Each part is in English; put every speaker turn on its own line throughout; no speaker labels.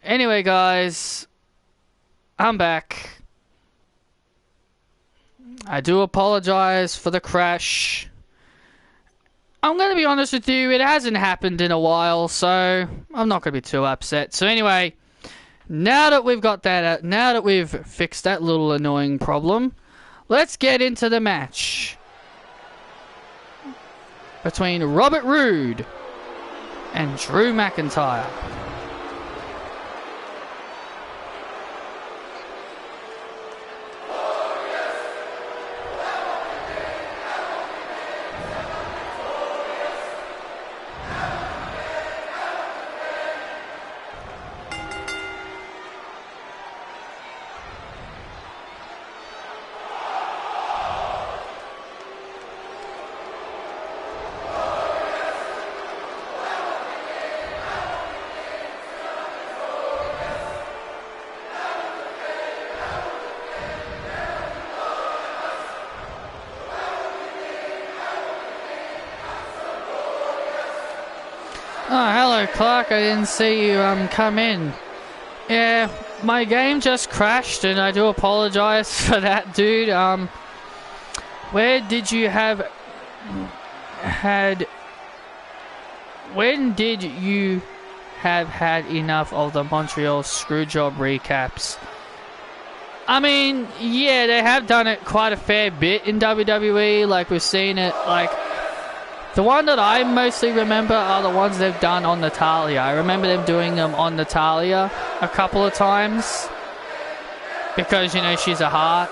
Anyway, guys, I'm back. I do apologize for the crash. I'm going to be honest with you, it hasn't happened in a while, so I'm not going to be too upset. So anyway, now that we've got that out, now that we've fixed that little annoying problem, let's get into the match between Robert Roode and Drew McIntyre. Oh, hello, Clark. I didn't see you come in. Yeah, my game just crashed, and I do apologize for that, dude. When did you have had enough of the Montreal Screwjob recaps? I mean, yeah, they have done it quite a fair bit in WWE. Like, we've seen it, like, the one that I mostly remember are the ones they've done on Natalya. I remember them doing them on Natalya a couple of times. Because, you know, she's a heart.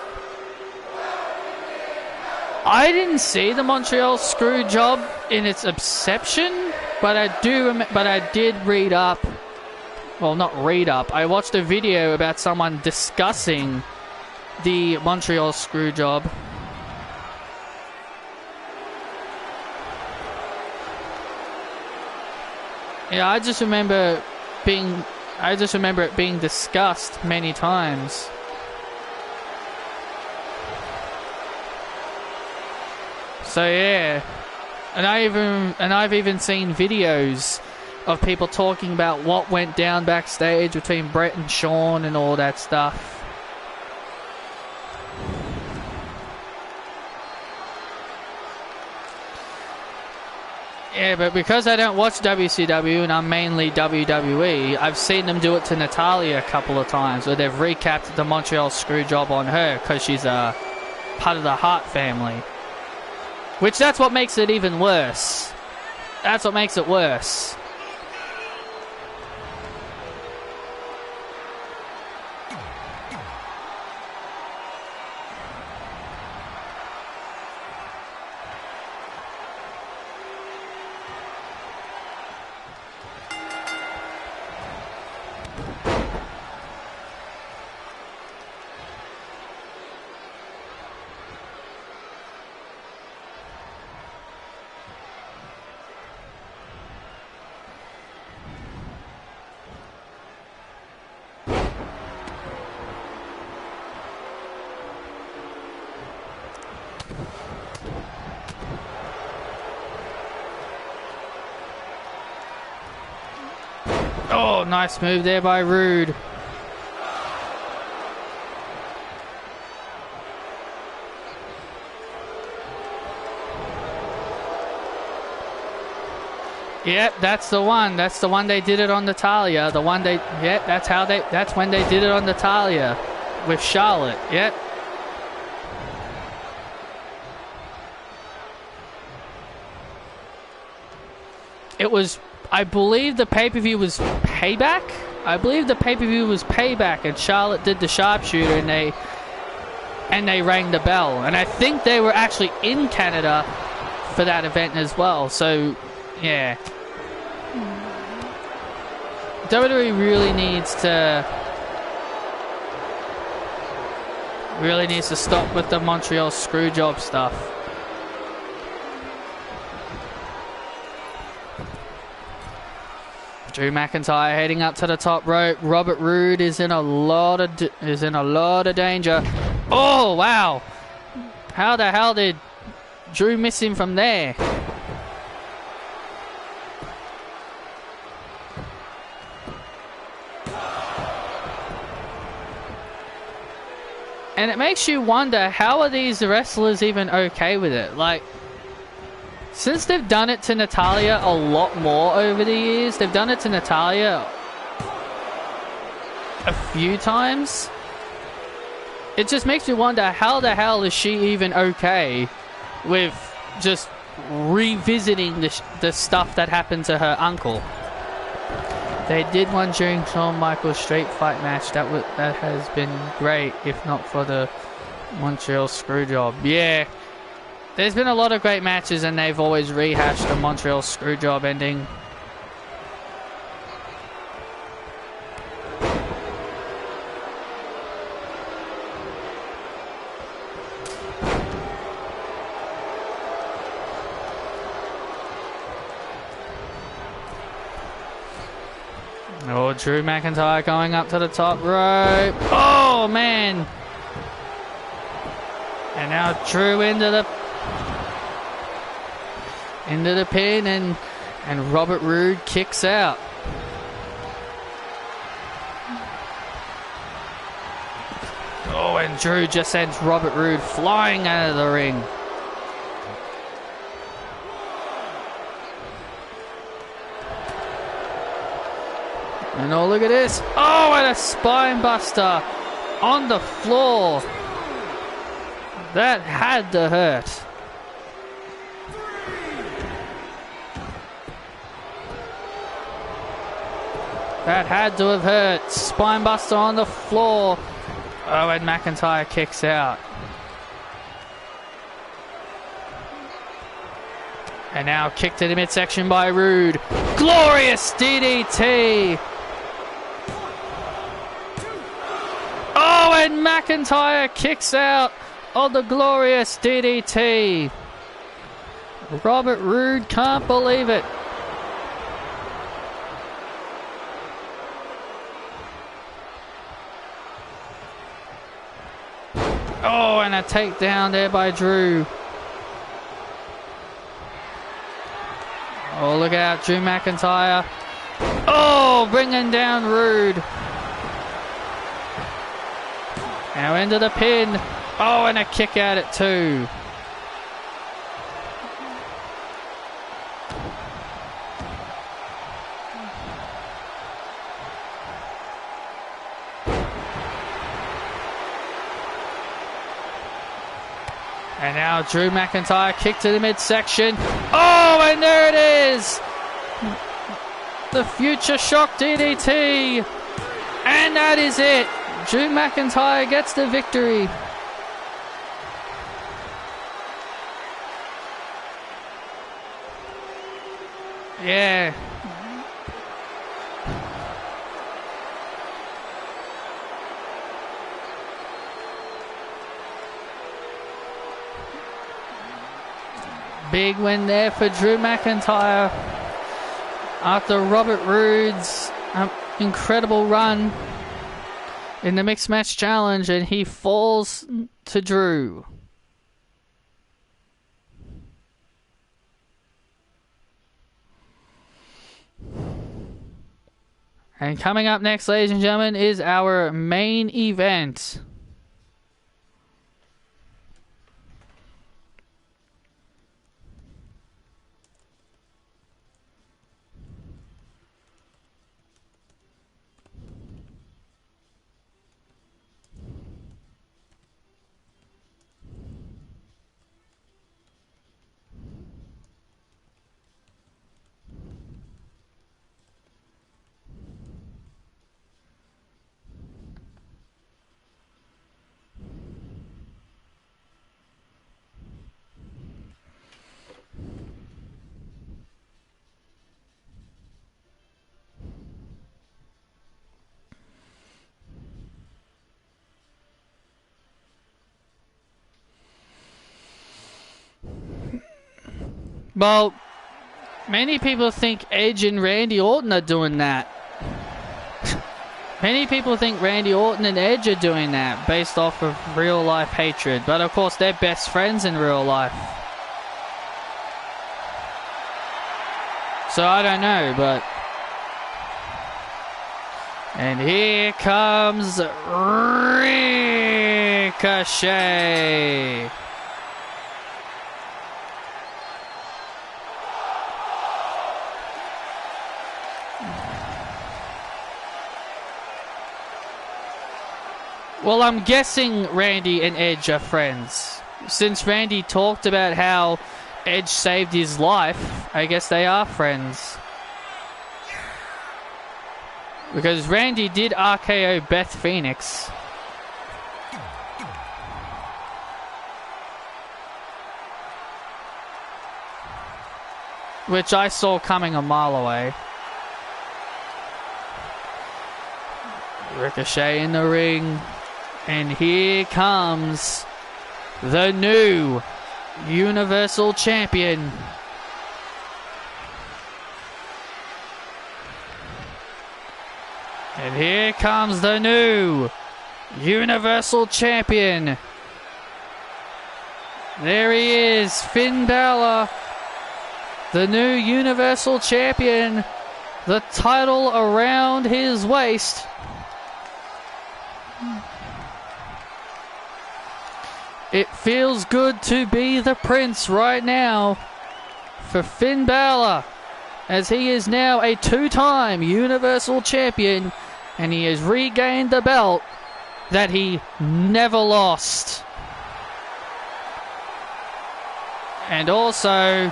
I didn't see the Montreal Screwjob in its inception, but I did read up. Well, not read up. I watched a video about someone discussing the Montreal Screwjob. Yeah, I just remember it being discussed many times. So yeah, and I've even seen videos of people talking about what went down backstage between Brett and Shawn and all that stuff. Yeah, but because I don't watch WCW and I'm mainly WWE, I've seen them do it to Natalya a couple of times where they've recapped the Montreal Screwjob on her because she's a part of the Hart family. Which, that's what makes it even worse. That's what makes it worse. Oh, nice move there by Roode. Yep, that's the one. That's the one they did it on Natalya. The one they, yep, that's when they did it on Natalya with Charlotte. Yep. It was, I believe the pay-per-view was Payback. And Charlotte did the sharpshooter and they rang the bell. And I think they were actually in Canada for that event as well. So, yeah. WWE really needs to stop with the Montreal Screwjob stuff. Drew McIntyre heading up to the top rope. Robert Roode is in a lot of danger. Oh, wow. How the hell did Drew miss him from there? And it makes you wonder, how are these wrestlers even okay with it? Like, since they've done it to Natalya a lot more over the years, they've done it to Natalya a few times, it just makes you wonder, how the hell is she even okay with just revisiting the stuff that happened to her uncle? They did one during Shawn Michaels' Street Fight match. That has been great, if not for the Montreal Screwjob. Yeah, there's been a lot of great matches, and they've always rehashed the Montreal Screwjob ending. Oh, Drew McIntyre going up to the top rope. Oh, man. And now Drew into the pin, and Robert Roode kicks out. Oh, and Drew just sends Robert Roode flying out of the ring. And oh, look at this. Oh, and a spine buster on the floor. That had to hurt. That had to have hurt. Spine buster on the floor. Oh, and McIntyre kicks out. And now kick to the midsection by Roode. Glorious DDT. Oh, and McIntyre kicks out of the glorious DDT. Robert Roode can't believe it. Oh, and a takedown there by Drew. Oh, look out, Drew McIntyre. Oh, bringing down Roode. Now into the pin. Oh, and a kick out at 2. And now Drew McIntyre kick to the midsection. Oh, and there it is. The Future Shock DDT. And that is it. Drew McIntyre gets the victory. Yeah. Big win there for Drew McIntyre after Robert Roode's incredible run in the Mixed Match Challenge, and he falls to Drew. And coming up next, ladies and gentlemen, is our main event. Well, many people think Edge and Randy Orton are doing that. Many people think Randy Orton and Edge are doing that based off of real life hatred, but of course they're best friends in real life. So I don't know, but... And here comes Ricochet. Well, I'm guessing Randy and Edge are friends. Since Randy talked about how Edge saved his life, I guess they are friends. Because Randy did RKO Beth Phoenix. Which I saw coming a mile away. Ricochet in the ring. And here comes the new Universal Champion. And here comes the new Universal Champion. There he is, Finn Balor, the new Universal Champion. The title around his waist. It feels good to be the Prince right now for Finn Balor, as he is now a two-time Universal Champion, and he has regained the belt that he never lost. And also,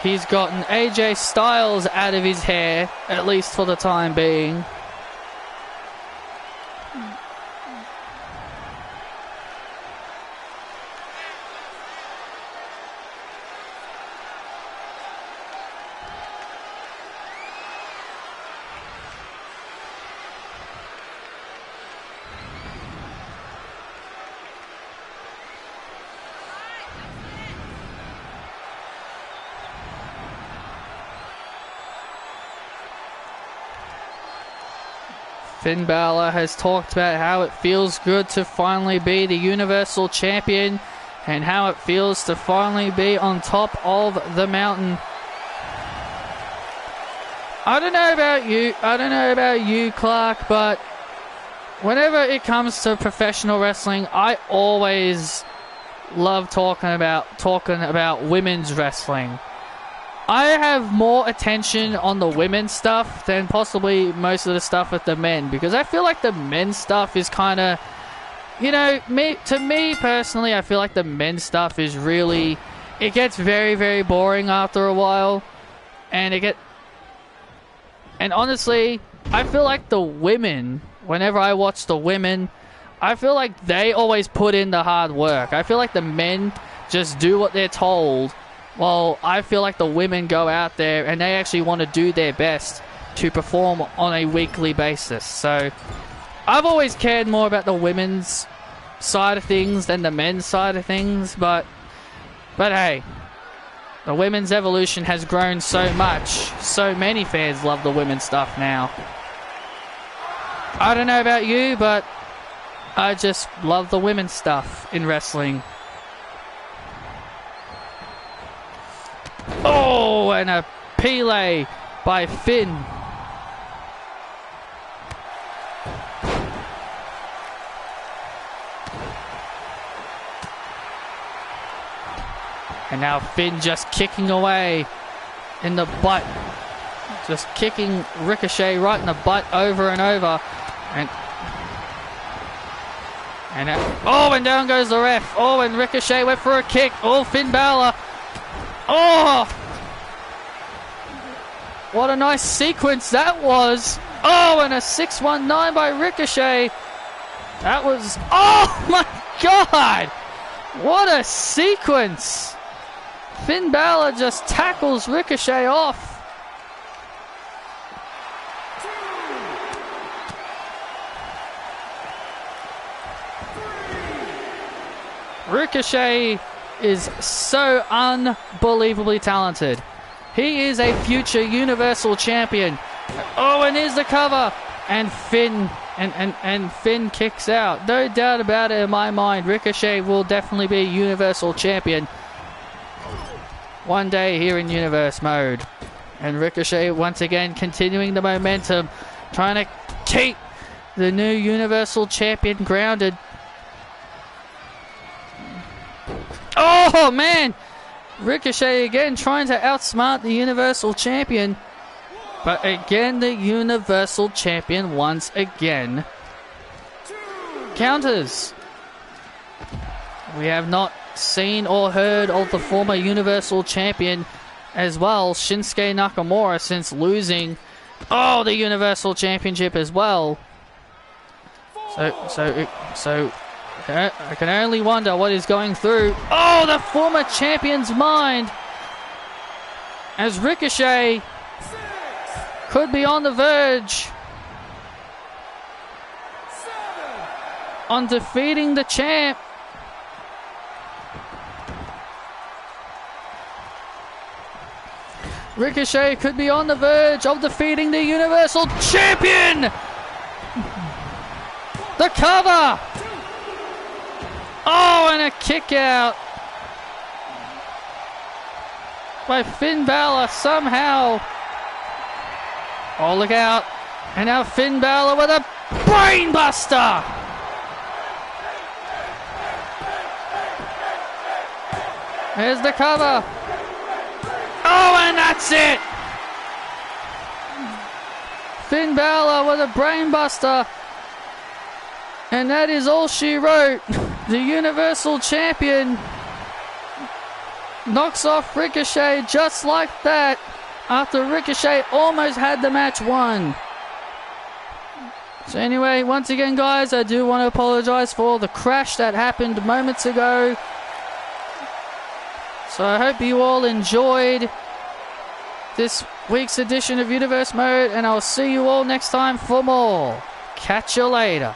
he's gotten AJ Styles out of his hair, at least for the time being. Finn Balor has talked about how it feels good to finally be the Universal Champion and how it feels to finally be on top of the mountain. I don't know about you, Clark, but whenever it comes to professional wrestling, I always love talking about women's wrestling. I have more attention on the women's stuff than possibly most of the stuff with the men, because I feel like the men's stuff is kind of, to me personally, I feel like the men's stuff is really, it gets very, very boring after a while, and honestly, I feel like the women, whenever I watch the women, I feel like they always put in the hard work. I feel like the men just do what they're told. Well, I feel like the women go out there and they actually want to do their best to perform on a weekly basis. So, I've always cared more about the women's side of things than the men's side of things. But hey, the women's evolution has grown so much. So many fans love the women's stuff now. I don't know about you, but I just love the women's stuff in wrestling. Oh, and a Pele by Finn. And now Finn just kicking away in the butt. Just kicking Ricochet right in the butt over and over. And down goes the ref. Oh, and Ricochet went for a kick. Oh, Finn Balor. Oh! What a nice sequence that was. Oh, and a 619 by Ricochet. That was... Oh, my God! What a sequence! Finn Balor just tackles Ricochet off. Ricochet is so unbelievably talented. He is a future Universal Champion. Oh, and here's the cover. And Finn And Finn kicks out. No doubt about it in my mind. Ricochet will definitely be Universal Champion one day here in Universe mode. And Ricochet once again continuing the momentum, trying to keep the new Universal Champion grounded. Oh man! Ricochet again trying to outsmart the Universal Champion. But again, the Universal Champion once again counters. We have not seen or heard of the former Universal Champion as well, Shinsuke Nakamura, since losing the Universal Championship as well. So I can only wonder what is going through the former champion's mind, as Ricochet could be on the verge on defeating the champ. Ricochet could be on the verge of defeating the Universal Champion. The cover. And a kick out by Finn Balor somehow. Look out. And now Finn Balor with a brainbuster. Here's the cover. And that's it. Finn Balor with a brainbuster. And that is all she wrote. The Universal Champion knocks off Ricochet just like that, after Ricochet almost had the match won. So anyway, once again guys, I do want to apologize for the crash that happened moments ago. So I hope you all enjoyed this week's edition of Universe Mode, and I'll see you all next time for more. Catch you later.